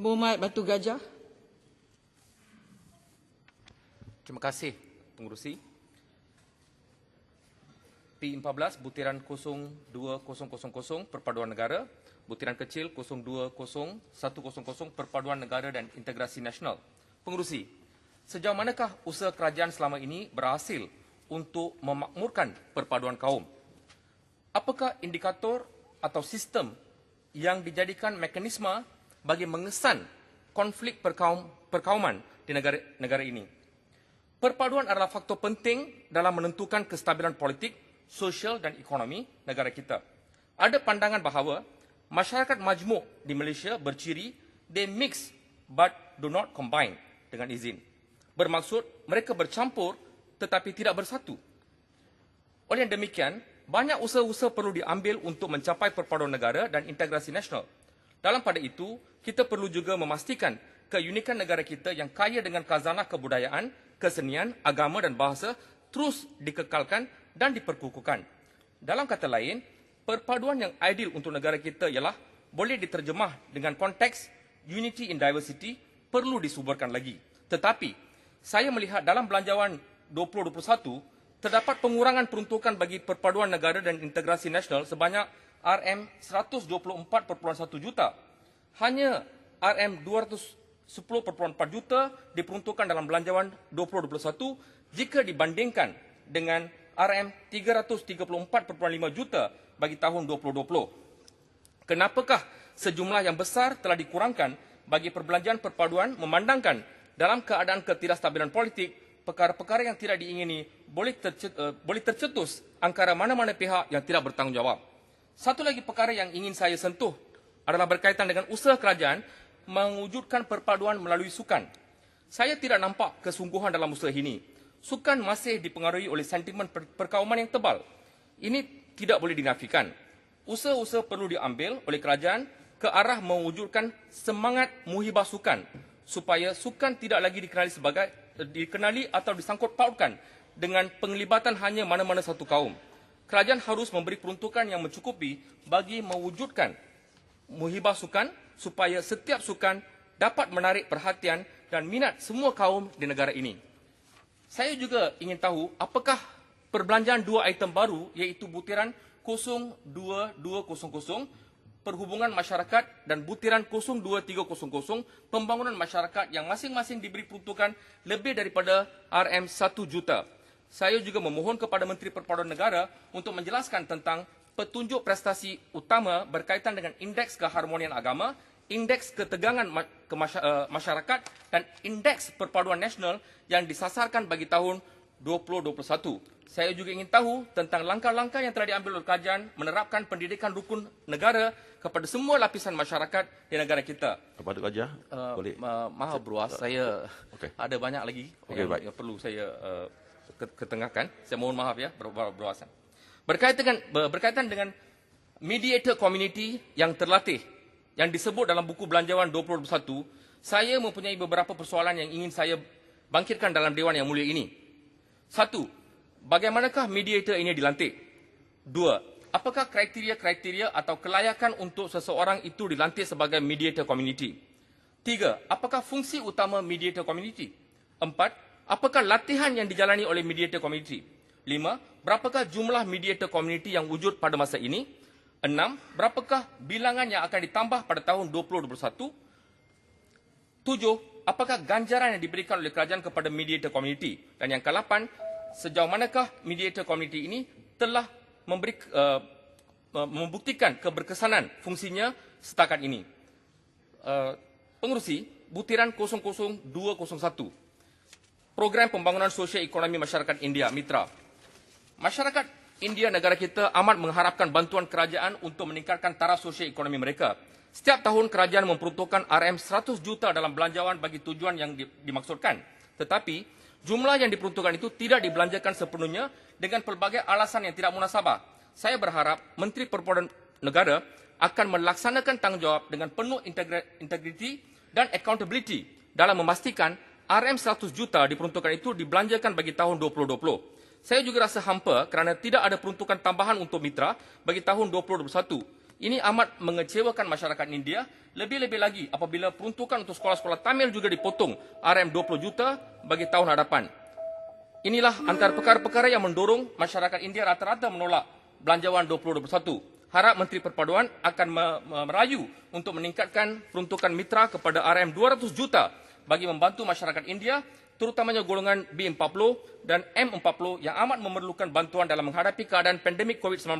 Muhammad Batu Gajah. Terima kasih, Pengerusi. P14 butiran 02000 Perpaduan Negara, butiran kecil 020100 Perpaduan Negara dan Integrasi Nasional. Pengerusi, sejauh manakah usaha kerajaan selama ini berhasil untuk memakmurkan perpaduan kaum? Apakah indikator atau sistem yang dijadikan mekanisme bagi mengesan konflik perkauman di negara ini? Perpaduan adalah faktor penting dalam menentukan kestabilan politik, sosial dan ekonomi negara kita. Ada pandangan bahawa masyarakat majmuk di Malaysia berciri they mix but do not combine dengan izin. Bermaksud mereka bercampur tetapi tidak bersatu. Oleh yang demikian, banyak usaha-usaha perlu diambil untuk mencapai perpaduan negara dan integrasi nasional. Dalam pada itu, kita perlu juga memastikan keunikan negara kita yang kaya dengan khazanah kebudayaan, kesenian, agama dan bahasa terus dikekalkan dan diperkukuhkan. Dalam kata lain, perpaduan yang ideal untuk negara kita ialah boleh diterjemah dengan konteks unity in diversity perlu disuburkan lagi. Tetapi, saya melihat dalam belanjawan 2021, terdapat pengurangan peruntukan bagi perpaduan negara dan integrasi nasional sebanyak RM124.1 juta. Hanya RM210.4 juta diperuntukkan dalam belanjawan 2021 jika dibandingkan dengan RM334.5 juta bagi tahun 2020. Kenapakah sejumlah yang besar telah dikurangkan bagi perbelanjaan perpaduan memandangkan dalam keadaan ketidakstabilan politik, perkara-perkara yang tidak diingini boleh tercetus antara mana-mana pihak yang tidak bertanggungjawab. Satu lagi perkara yang ingin saya sentuh adalah berkaitan dengan usaha kerajaan mewujudkan perpaduan melalui sukan. Saya tidak nampak kesungguhan dalam usaha ini. Sukan masih dipengaruhi oleh sentimen perkauman yang tebal. Ini tidak boleh dinafikan. Usaha-usaha perlu diambil oleh kerajaan ke arah mewujudkan semangat muhibah sukan supaya sukan tidak lagi dikenali atau disangkut pautkan dengan penglibatan hanya mana-mana satu kaum. Kerajaan harus memberi peruntukan yang mencukupi bagi mewujudkan muhibah sukan supaya setiap sukan dapat menarik perhatian dan minat semua kaum di negara ini. Saya juga ingin tahu apakah perbelanjaan dua item baru iaitu butiran 02200 perhubungan masyarakat dan butiran 02300 pembangunan masyarakat yang masing-masing diberi peruntukan lebih daripada RM1 juta. Saya juga memohon kepada Menteri Perpaduan Negara untuk menjelaskan tentang petunjuk prestasi utama berkaitan dengan indeks keharmonian agama, indeks ketegangan masyarakat dan indeks perpaduan nasional yang disasarkan bagi tahun 2021. Saya juga ingin tahu tentang langkah-langkah yang telah diambil oleh kerajaan menerapkan pendidikan rukun negara kepada semua lapisan masyarakat di negara kita. Batu Gajah, boleh? Maaf Bruas, saya ada banyak lagi yang perlu saya ketengahkan. Saya mohon maaf ya, Bruas. Berkaitan dengan mediator community yang terlatih, yang disebut dalam buku belanjawan 2021, saya mempunyai beberapa persoalan yang ingin saya bangkitkan dalam Dewan Yang Mulia ini. 1. Bagaimanakah mediator ini dilantik? 2. Apakah kriteria-kriteria atau kelayakan untuk seseorang itu dilantik sebagai mediator community? 3. Apakah fungsi utama mediator community? 4. Apakah latihan yang dijalani oleh mediator community? 5. Berapakah jumlah mediator community yang wujud pada masa ini? 6. Berapakah bilangan yang akan ditambah pada tahun 2021? 7. Apakah ganjaran yang diberikan oleh kerajaan kepada mediator community? Dan yang ke-8, sejauh manakah mediator community ini telah membuktikan keberkesanan fungsinya setakat ini? Pengerusi, butiran 00201, Program Pembangunan Sosial Ekonomi Masyarakat India, Mitra. Masyarakat India negara kita amat mengharapkan bantuan kerajaan untuk meningkatkan taraf sosial ekonomi mereka. Setiap tahun kerajaan memperuntukkan RM100 juta dalam belanjawan bagi tujuan yang dimaksudkan. Tetapi, jumlah yang diperuntukkan itu tidak dibelanjakan sepenuhnya dengan pelbagai alasan yang tidak munasabah. Saya berharap Menteri Perpaduan Negara akan melaksanakan tanggungjawab dengan penuh integriti dan accountability dalam memastikan RM100 juta diperuntukkan itu dibelanjakan bagi tahun 2020. Saya juga rasa hampa kerana tidak ada peruntukan tambahan untuk mitra bagi tahun 2021. Ini amat mengecewakan masyarakat India, lebih-lebih lagi apabila peruntukan untuk sekolah-sekolah Tamil juga dipotong RM20 juta bagi tahun hadapan. Inilah antara perkara-perkara yang mendorong masyarakat India rata-rata menolak Belanjawan 2021. Harap Menteri Perpaduan akan merayu untuk meningkatkan peruntukan mitra kepada RM200 juta bagi membantu masyarakat India, terutamanya golongan B40 dan M40 yang amat memerlukan bantuan dalam menghadapi keadaan pandemik COVID-19.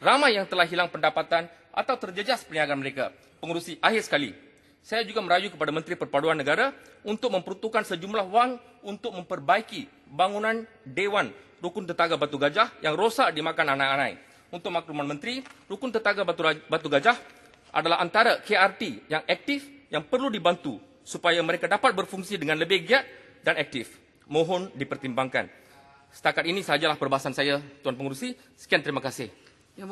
Ramai yang telah hilang pendapatan atau terjejas perniagaan mereka. Pengerusi, akhir sekali, saya juga merayu kepada Menteri Perpaduan Negara untuk memperuntukkan sejumlah wang untuk memperbaiki bangunan Dewan Rukun Tetaga Batu Gajah yang rosak dimakan anak-anak. Untuk makluman Menteri, Rukun Tetaga Batu Gajah adalah antara KRT yang aktif yang perlu dibantu supaya mereka dapat berfungsi dengan lebih giat dan aktif. Mohon dipertimbangkan. Setakat ini sahajalah perbahasan saya, Tuan Pengerusi. Sekian, terima kasih.